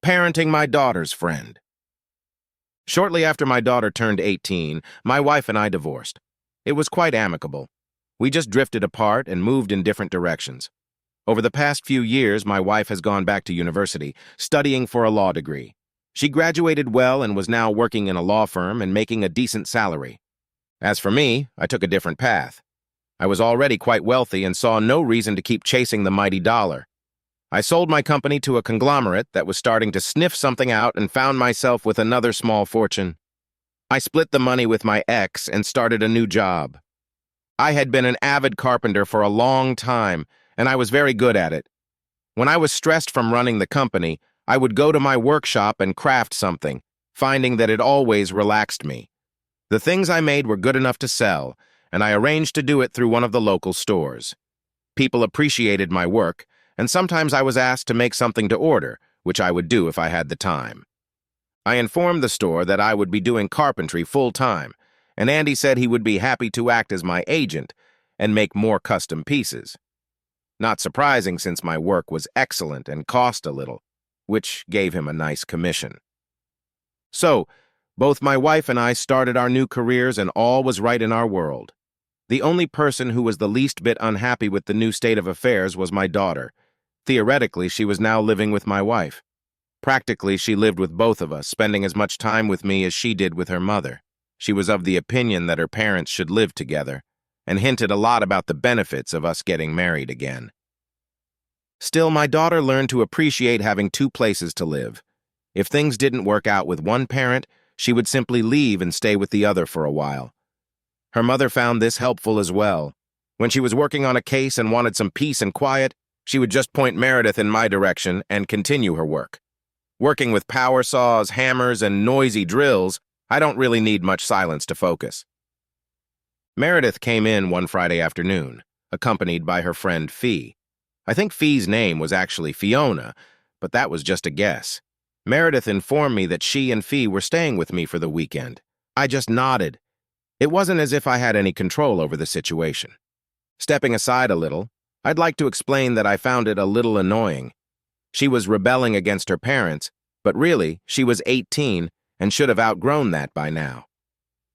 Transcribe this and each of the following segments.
Parenting my daughter's friend. Shortly after my daughter turned 18, my wife and I divorced. It was quite amicable. We just drifted apart and moved in different directions. Over the past few years, my wife has gone back to university, studying for a law degree. She graduated well and was now working in a law firm and making a decent salary. As for me, I took a different path. I was already quite wealthy and saw no reason to keep chasing the mighty dollar. I sold my company to a conglomerate that was starting to sniff something out and found myself with another small fortune. I split the money with my ex and started a new job. I had been an avid carpenter for a long time, and I was very good at it. When I was stressed from running the company, I would go to my workshop and craft something, finding that it always relaxed me. The things I made were good enough to sell, and I arranged to do it through one of the local stores. People appreciated my work, and sometimes I was asked to make something to order, which I would do if I had the time. I informed the store that I would be doing carpentry full-time, and Andy said he would be happy to act as my agent and make more custom pieces. Not surprising since my work was excellent and cost a little, which gave him a nice commission. So, both my wife and I started our new careers and all was right in our world. The only person who was the least bit unhappy with the new state of affairs was my daughter. Theoretically, she was now living with my wife. Practically, she lived with both of us, spending as much time with me as she did with her mother. She was of the opinion that her parents should live together, and hinted a lot about the benefits of us getting married again. Still, my daughter learned to appreciate having two places to live. If things didn't work out with one parent, she would simply leave and stay with the other for a while. Her mother found this helpful as well. When she was working on a case and wanted some peace and quiet, she would just point Meredith in my direction and continue her work. Working with power saws, hammers, and noisy drills, I don't really need much silence to focus. Meredith came in one Friday afternoon, accompanied by her friend Fee. I think Fee's name was actually Fiona, but that was just a guess. Meredith informed me that she and Fee were staying with me for the weekend. I just nodded. It wasn't as if I had any control over the situation. Stepping aside a little, I'd like to explain that I found it a little annoying. She was rebelling against her parents, but really, she was 18 and should have outgrown that by now.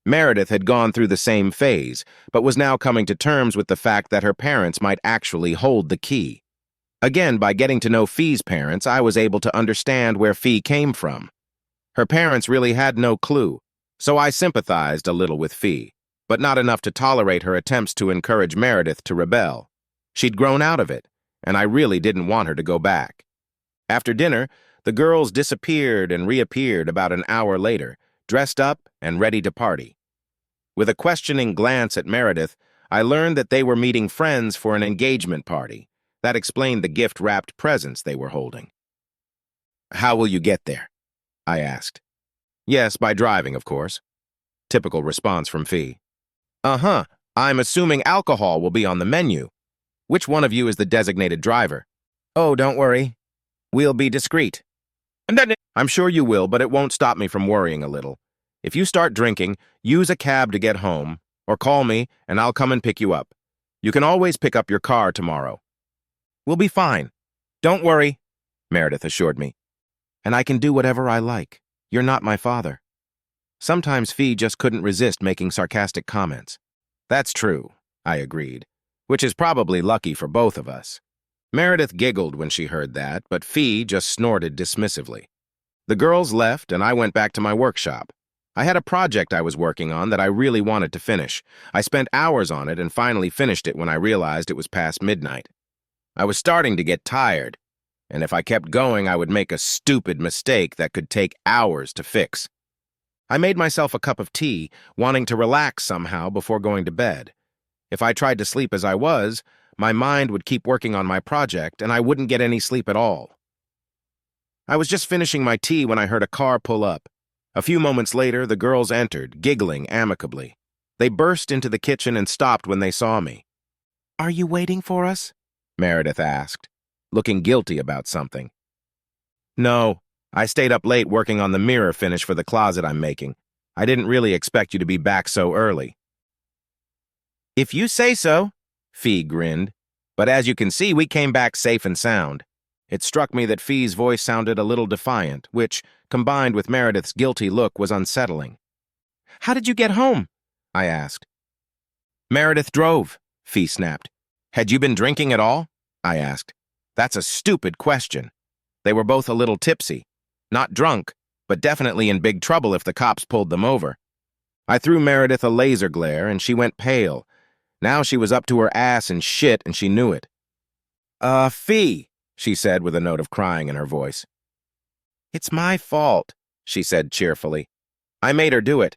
Meredith had gone through the same phase, but was now coming to terms with the fact that her parents might actually hold the key. Again, by getting to know Fee's parents, I was able to understand where Fee came from. Her parents really had no clue, so I sympathized a little with Fee, but not enough to tolerate her attempts to encourage Meredith to rebel. She'd grown out of it, and I really didn't want her to go back. After dinner, the girls disappeared and reappeared about an hour later, dressed up and ready to party. With a questioning glance at Meredith, I learned that they were meeting friends for an engagement party. That explained the gift-wrapped presents they were holding. "How will you get there?" I asked. "Yes, by driving, of course." Typical response from Fee. "Uh-huh, I'm assuming alcohol will be on the menu. Which one of you is the designated driver?" "Oh, don't worry. We'll be discreet." "I'm sure you will, but it won't stop me from worrying a little. If you start drinking, use a cab to get home, or call me and I'll come and pick you up. You can always pick up your car tomorrow." "We'll be fine. Don't worry," Meredith assured me. "And I can do whatever I like. You're not my father." Sometimes Fee just couldn't resist making sarcastic comments. "That's true," I agreed, which is probably lucky for both of us. Meredith giggled when she heard that, but Fee just snorted dismissively. The girls left, and I went back to my workshop. I had a project I was working on that I really wanted to finish. I spent hours on it and finally finished it when I realized it was past midnight. I was starting to get tired, and if I kept going, I would make a stupid mistake that could take hours to fix. I made myself a cup of tea, wanting to relax somehow before going to bed. If I tried to sleep as I was, my mind would keep working on my project, and I wouldn't get any sleep at all. I was just finishing my tea when I heard a car pull up. A few moments later, the girls entered, giggling amicably. They burst into the kitchen and stopped when they saw me. "Are you waiting for us?" Meredith asked, looking guilty about something. "No, I stayed up late working on the mirror finish for the closet I'm making. I didn't really expect you to be back so early." "If you say so," Fee grinned. "But as you can see, we came back safe and sound." It struck me that Fee's voice sounded a little defiant, which, combined with Meredith's guilty look, was unsettling. "How did you get home?" I asked. "Meredith drove," Fee snapped. "Had you been drinking at all?" I asked. "That's a stupid question." They were both a little tipsy. Not drunk, but definitely in big trouble if the cops pulled them over. I threw Meredith a laser glare, and she went pale. Now she was up to her ass in shit, and she knew it. Fee," she said with a note of crying in her voice. "It's my fault," she said cheerfully. "I made her do it.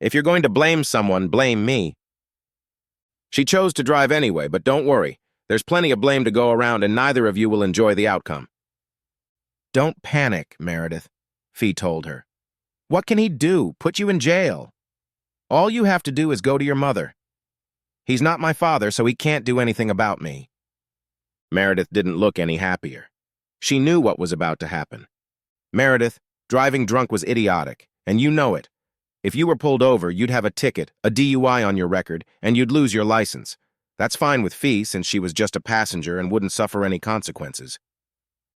If you're going to blame someone, blame me." She chose to drive anyway, but don't worry. There's plenty of blame to go around, and neither of you will enjoy the outcome. "Don't panic, Meredith," Fee told her. "What can he do? Put you in jail? All you have to do is go to your mother. He's not my father, so he can't do anything about me." Meredith didn't look any happier. She knew what was about to happen. "Meredith, driving drunk was idiotic, and you know it. If you were pulled over, you'd have a ticket, a DUI on your record, and you'd lose your license. That's fine with Fee, since she was just a passenger and wouldn't suffer any consequences."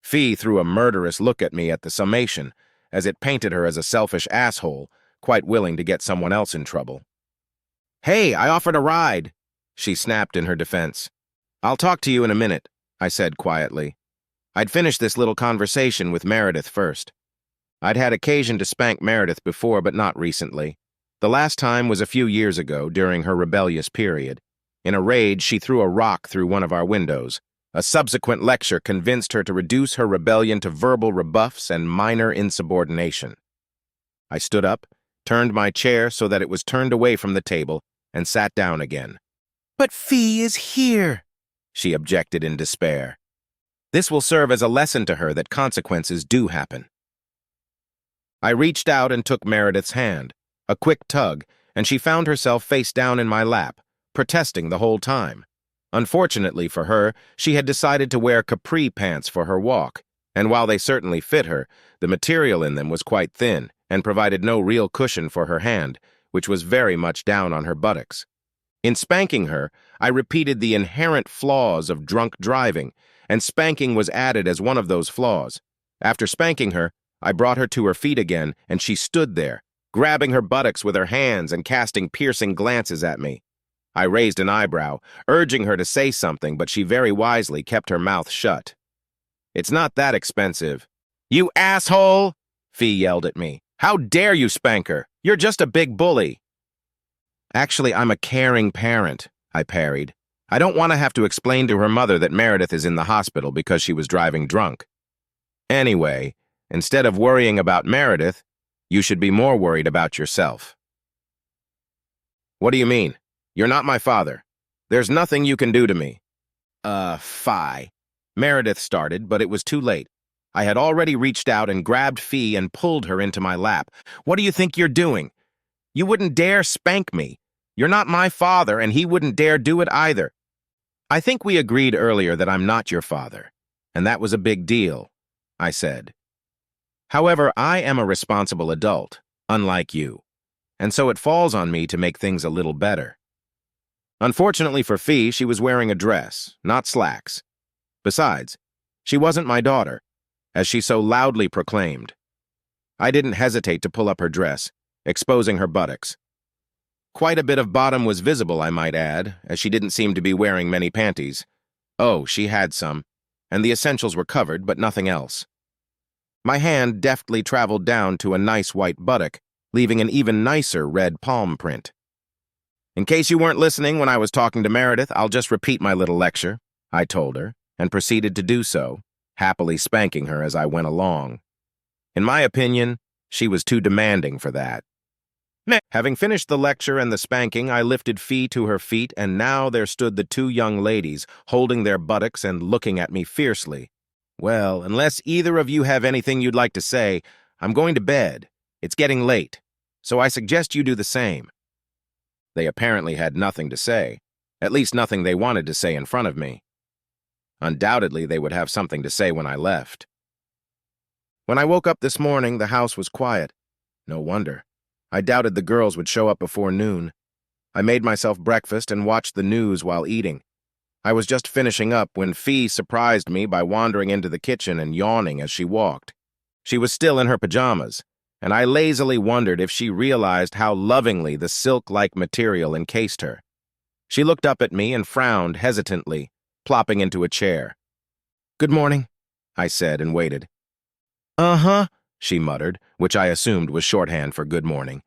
Fee threw a murderous look at me at the summation, as it painted her as a selfish asshole, quite willing to get someone else in trouble. "Hey, I offered a ride," she snapped in her defense. "I'll talk to you in a minute," I said quietly. I'd finished this little conversation with Meredith first. I'd had occasion to spank Meredith before, but not recently. The last time was a few years ago, during her rebellious period. In a rage, she threw a rock through one of our windows. A subsequent lecture convinced her to reduce her rebellion to verbal rebuffs and minor insubordination. I stood up, turned my chair so that it was turned away from the table, and sat down again. "But Fee is here," she objected in despair. "This will serve as a lesson to her that consequences do happen." I reached out and took Meredith's hand. A quick tug, and she found herself face down in my lap, protesting the whole time. Unfortunately for her, she had decided to wear capri pants for her walk, and while they certainly fit her, the material in them was quite thin and provided no real cushion for her hand, which was very much down on her buttocks. In spanking her, I repeated the inherent flaws of drunk driving, and spanking was added as one of those flaws. After spanking her, I brought her to her feet again, and she stood there, grabbing her buttocks with her hands and casting piercing glances at me. I raised an eyebrow, urging her to say something, but she very wisely kept her mouth shut. "It's not that expensive." "You asshole!" Fee yelled at me. "How dare you spank her? You're just a big bully." "Actually, I'm a caring parent," I parried. "I don't want to have to explain to her mother that Meredith is in the hospital because she was driving drunk. Anyway, instead of worrying about Meredith, you should be more worried about yourself." "What do you mean? You're not my father. There's nothing you can do to me." Fie. Meredith started, but it was too late. I had already reached out and grabbed Fee and pulled her into my lap. "What do you think you're doing? You wouldn't dare spank me. You're not my father, and he wouldn't dare do it either." "I think we agreed earlier that I'm not your father, and that was a big deal," I said. "However, I am a responsible adult, unlike you, and so it falls on me to make things a little better." Unfortunately for Fee, she was wearing a dress, not slacks. Besides, she wasn't my daughter, as she so loudly proclaimed. I didn't hesitate to pull up her dress, exposing her buttocks. Quite a bit of bottom was visible, I might add, as she didn't seem to be wearing many panties. Oh, she had some, and the essentials were covered, but nothing else. My hand deftly traveled down to a nice white buttock, leaving an even nicer red palm print. "In case you weren't listening when I was talking to Meredith, I'll just repeat my little lecture," I told her, and proceeded to do so, happily spanking her as I went along. In my opinion, she was too demanding for that. Having finished the lecture and the spanking, I lifted Fee to her feet, and now there stood the two young ladies, holding their buttocks and looking at me fiercely. "Well, unless either of you have anything you'd like to say, I'm going to bed. It's getting late, so I suggest you do the same." They apparently had nothing to say, at least nothing they wanted to say in front of me. Undoubtedly, they would have something to say when I left. When I woke up this morning, the house was quiet. No wonder. I doubted the girls would show up before noon. I made myself breakfast and watched the news while eating. I was just finishing up when Fee surprised me by wandering into the kitchen and yawning as she walked. She was still in her pajamas, and I lazily wondered if she realized how lovingly the silk-like material encased her. She looked up at me and frowned hesitantly, plopping into a chair. "Good morning," I said and waited. "Uh-huh," she muttered, which I assumed was shorthand for good morning.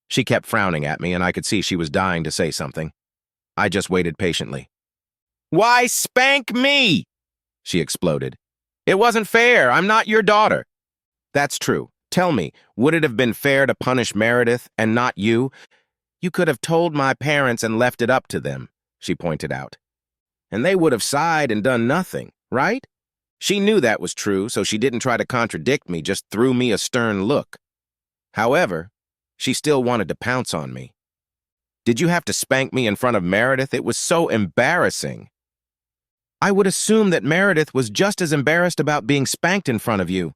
She kept frowning at me, and I could see she was dying to say something. I just waited patiently. "Why spank me?" she exploded. "It wasn't fair. I'm not your daughter." "That's true. Tell me, would it have been fair to punish Meredith and not you?" "You could have told my parents and left it up to them," she pointed out. "And they would have sighed and done nothing, right?" She knew that was true, so she didn't try to contradict me, just threw me a stern look. However, she still wanted to pounce on me. "Did you have to spank me in front of Meredith? It was so embarrassing." "I would assume that Meredith was just as embarrassed about being spanked in front of you.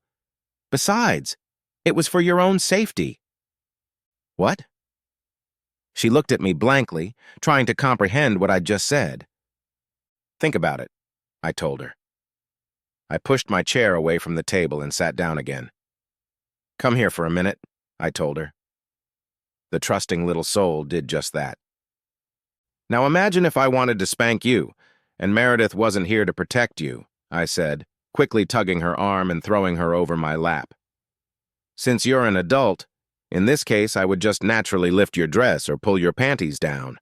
Besides, it was for your own safety." "What?" She looked at me blankly, trying to comprehend what I'd just said. "Think about it," I told her. I pushed my chair away from the table and sat down again. "Come here for a minute," I told her. The trusting little soul did just that. "Now imagine if I wanted to spank you, and Meredith wasn't here to protect you," I said, quickly tugging her arm and throwing her over my lap. "Since you're an adult, in this case I would just naturally lift your dress or pull your panties down."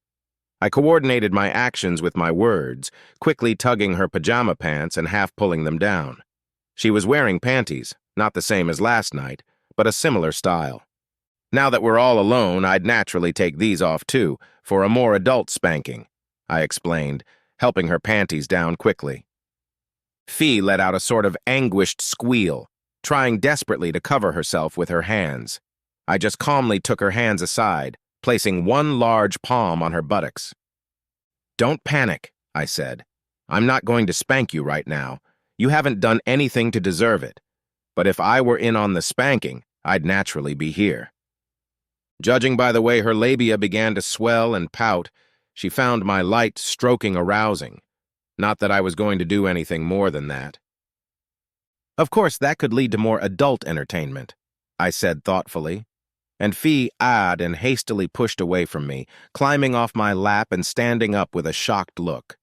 I coordinated my actions with my words, quickly tugging her pajama pants and half pulling them down. She was wearing panties, not the same as last night, but a similar style. "Now that we're all alone, I'd naturally take these off too, for a more adult spanking," I explained, helping her panties down quickly. Fee let out a sort of anguished squeal, trying desperately to cover herself with her hands. I just calmly took her hands aside, placing one large palm on her buttocks. "Don't panic," I said. "I'm not going to spank you right now. You haven't done anything to deserve it. But if I were in on the spanking, I'd naturally be here." Judging by the way her labia began to swell and pout, she found my light stroking arousing. Not that I was going to do anything more than that. "Of course, that could lead to more adult entertainment," I said thoughtfully, and Fee ahed and hastily pushed away from me, climbing off my lap and standing up with a shocked look.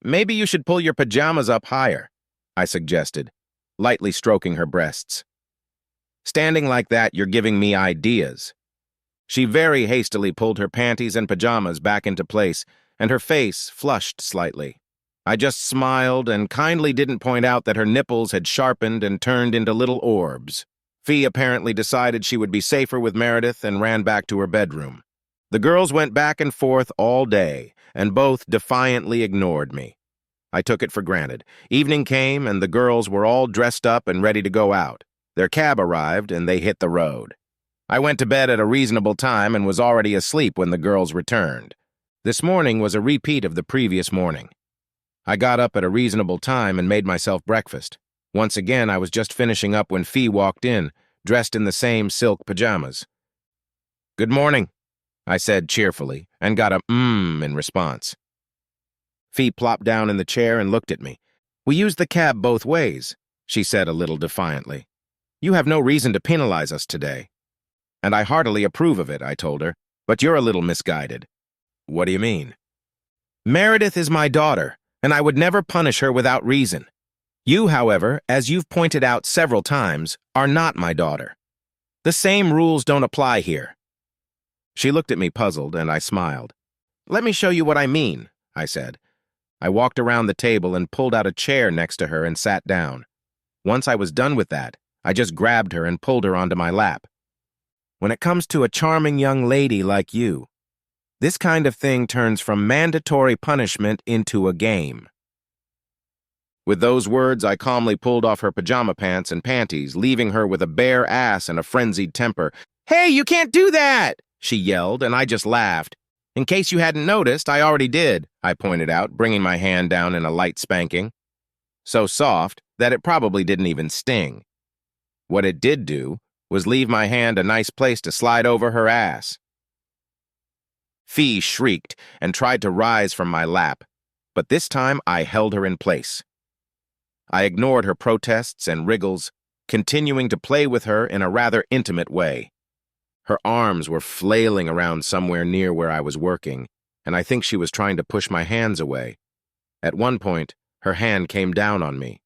Maybe you should pull your pajamas up higher," I suggested, lightly stroking her breasts. "Standing like that, you're giving me ideas." She very hastily pulled her panties and pajamas back into place, and her face flushed slightly. I just smiled and kindly didn't point out that her nipples had sharpened and turned into little orbs. Fee apparently decided she would be safer with Meredith and ran back to her bedroom. The girls went back and forth all day, and both defiantly ignored me. I took it for granted. Evening came, and the girls were all dressed up and ready to go out. Their cab arrived, and they hit the road. I went to bed at a reasonable time and was already asleep when the girls returned. This morning was a repeat of the previous morning. I got up at a reasonable time and made myself breakfast. Once again, I was just finishing up when Fee walked in, dressed in the same silk pajamas. "Good morning," I said cheerfully, and got a in response. Fee plopped down in the chair and looked at me. "We used the cab both ways," she said a little defiantly. "You have no reason to penalize us today." "And I heartily approve of it," I told her, "but you're a little misguided." "What do you mean?" "Meredith is my daughter, and I would never punish her without reason. You, however, as you've pointed out several times, are not my daughter. The same rules don't apply here." She looked at me puzzled, and I smiled. "Let me show you what I mean," I said. I walked around the table and pulled out a chair next to her and sat down. Once I was done with that, I just grabbed her and pulled her onto my lap. "When it comes to a charming young lady like you, this kind of thing turns from mandatory punishment into a game." With those words, I calmly pulled off her pajama pants and panties, leaving her with a bare ass and a frenzied temper. "Hey, you can't do that!" she yelled, and I just laughed. "In case you hadn't noticed, I already did," I pointed out, bringing my hand down in a light spanking. So soft that it probably didn't even sting. What it did do was leave my hand a nice place to slide over her ass. Fee shrieked and tried to rise from my lap, but this time I held her in place. I ignored her protests and wriggles, continuing to play with her in a rather intimate way. Her arms were flailing around somewhere near where I was working, and I think she was trying to push my hands away. At one point, her hand came down on me.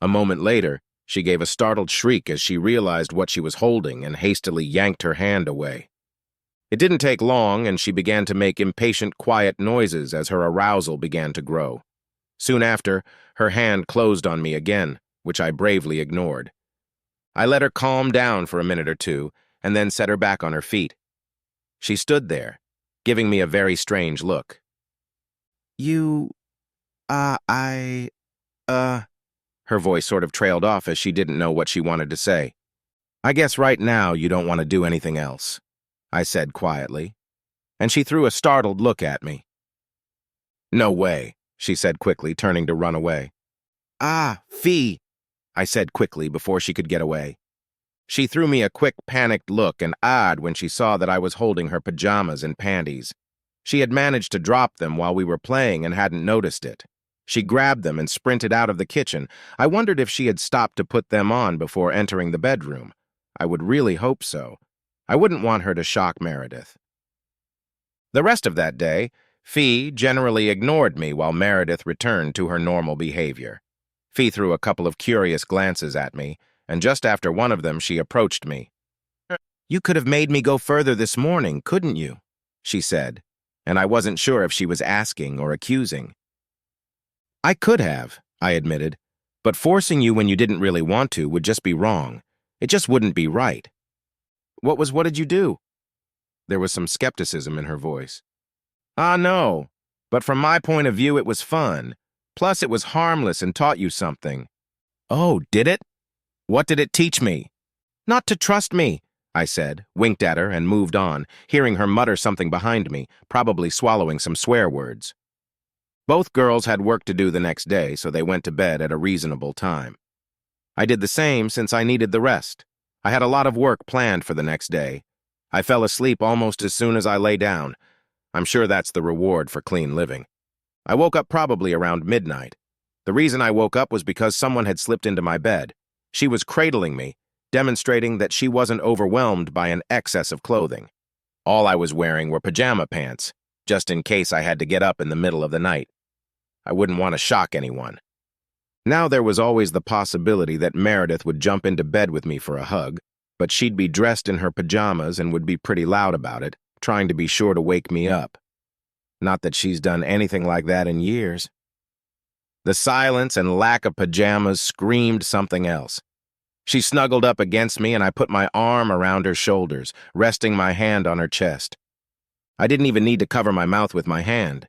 A moment later, she gave a startled shriek as she realized what she was holding and hastily yanked her hand away. It didn't take long, and she began to make impatient, quiet noises as her arousal began to grow. Soon after, her hand closed on me again, which I bravely ignored. I let her calm down for a minute or two, and then set her back on her feet. She stood there, giving me a very strange look. Her voice sort of trailed off as she didn't know what she wanted to say. I guess right now you don't want to do anything else, I said quietly, and she threw a startled look at me. No way, she said quickly, turning to run away. Fee, I said quickly before she could get away. She threw me a quick, panicked look and awed when she saw that I was holding her pajamas and panties. She had managed to drop them while we were playing and hadn't noticed it. She grabbed them and sprinted out of the kitchen. I wondered if she had stopped to put them on before entering the bedroom. I would really hope so. I wouldn't want her to shock Meredith. The rest of that day, Fee generally ignored me while Meredith returned to her normal behavior. Fee threw a couple of curious glances at me, and just after one of them she approached me. You could have made me go further this morning, couldn't you? She said, and I wasn't sure if she was asking or accusing. I could have, I admitted, but forcing you when you didn't really want to would just be wrong. It just wouldn't be right. What did you do? There was some skepticism in her voice. No, but from my point of view it was fun. Plus it was harmless and taught you something. Oh, did it? What did it teach me? Not to trust me, I said, winked at her and moved on, hearing her mutter something behind me, probably swallowing some swear words. Both girls had work to do the next day, so they went to bed at a reasonable time. I did the same since I needed the rest. I had a lot of work planned for the next day. I fell asleep almost as soon as I lay down. I'm sure that's the reward for clean living. I woke up probably around midnight. The reason I woke up was because someone had slipped into my bed. She was cradling me, demonstrating that she wasn't overwhelmed by an excess of clothing. All I was wearing were pajama pants, just in case I had to get up in the middle of the night. I wouldn't want to shock anyone. Now there was always the possibility that Meredith would jump into bed with me for a hug, but she'd be dressed in her pajamas and would be pretty loud about it, trying to be sure to wake me up. Not that she's done anything like that in years. The silence and lack of pajamas screamed something else. She snuggled up against me and I put my arm around her shoulders, resting my hand on her chest. I didn't even need to cover my mouth with my hand.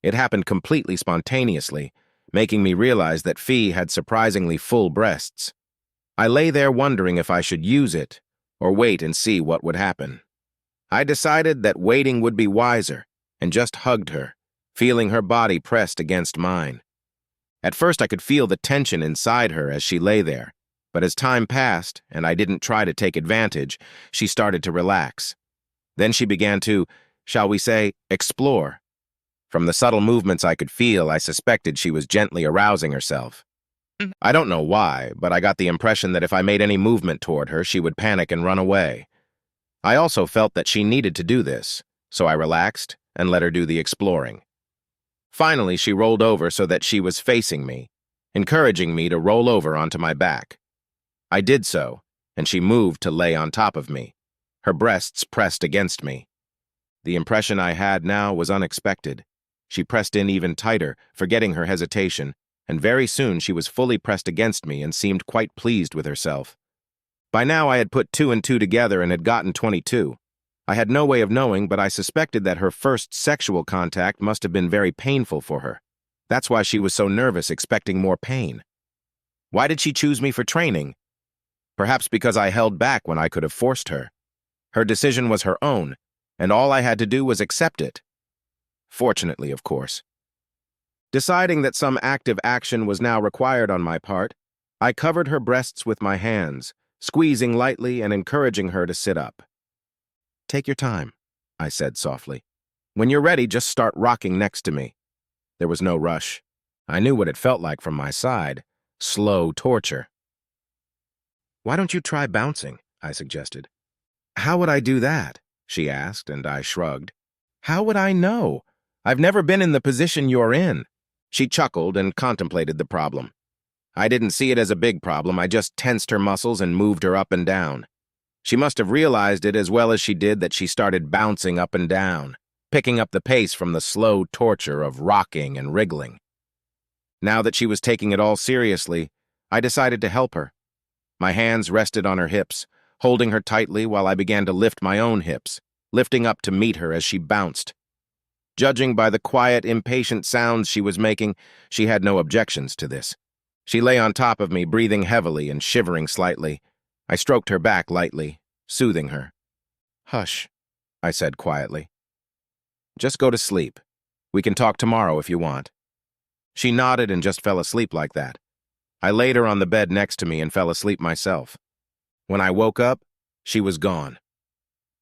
It happened completely spontaneously, making me realize that Fee had surprisingly full breasts. I lay there wondering if I should use it or wait and see what would happen. I decided that waiting would be wiser and just hugged her, feeling her body pressed against mine. At first I could feel the tension inside her as she lay there, but as time passed and I didn't try to take advantage, she started to relax. Then she began to, shall we say, explore. From the subtle movements I could feel, I suspected she was gently arousing herself. I don't know why, but I got the impression that if I made any movement toward her, she would panic and run away. I also felt that she needed to do this, so I relaxed and let her do the exploring. Finally, she rolled over so that she was facing me, encouraging me to roll over onto my back. I did so, and she moved to lay on top of me, her breasts pressed against me. The impression I had now was unexpected. She pressed in even tighter, forgetting her hesitation, and very soon she was fully pressed against me and seemed quite pleased with herself. By now I had put 2 and 2 together and had gotten 22. I had no way of knowing, but I suspected that her first sexual contact must have been very painful for her. That's why she was so nervous, expecting more pain. Why did she choose me for training? Perhaps because I held back when I could have forced her. Her decision was her own, and all I had to do was accept it. Fortunately, of course. Deciding that some active action was now required on my part, I covered her breasts with my hands, squeezing lightly and encouraging her to sit up. Take your time, I said softly. When you're ready, just start rocking next to me. There was no rush. I knew what it felt like from my side. Slow torture. "Why don't you try bouncing?" I suggested. "How would I do that?" she asked, and I shrugged. "How would I know? I've never been in the position you're in." She chuckled and contemplated the problem. I didn't see it as a big problem. I just tensed her muscles and moved her up and down. She must have realized it as well as she did that she started bouncing up and down, picking up the pace from the slow torture of rocking and wriggling. Now that she was taking it all seriously, I decided to help her. My hands rested on her hips, holding her tightly while I began to lift my own hips, lifting up to meet her as she bounced. Judging by the quiet, impatient sounds she was making, she had no objections to this. She lay on top of me, breathing heavily and shivering slightly. I stroked her back lightly, soothing her. "Hush," I said quietly. "Just go to sleep. We can talk tomorrow if you want." She nodded and just fell asleep like that. I laid her on the bed next to me and fell asleep myself. When I woke up, she was gone.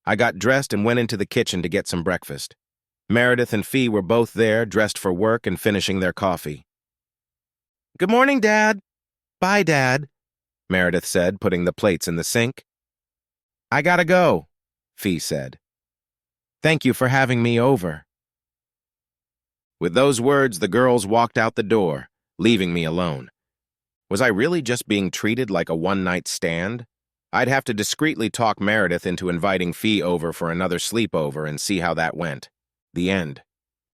I got dressed and went into the kitchen to get some breakfast. Meredith and Fee were both there, dressed for work and finishing their coffee. "Good morning, Dad." "Bye, Dad," Meredith said, putting the plates in the sink. "I gotta go," Fee said. "Thank you for having me over." With those words, the girls walked out the door, leaving me alone. Was I really just being treated like a one-night stand? I'd have to discreetly talk Meredith into inviting Fee over for another sleepover and see how that went. The end.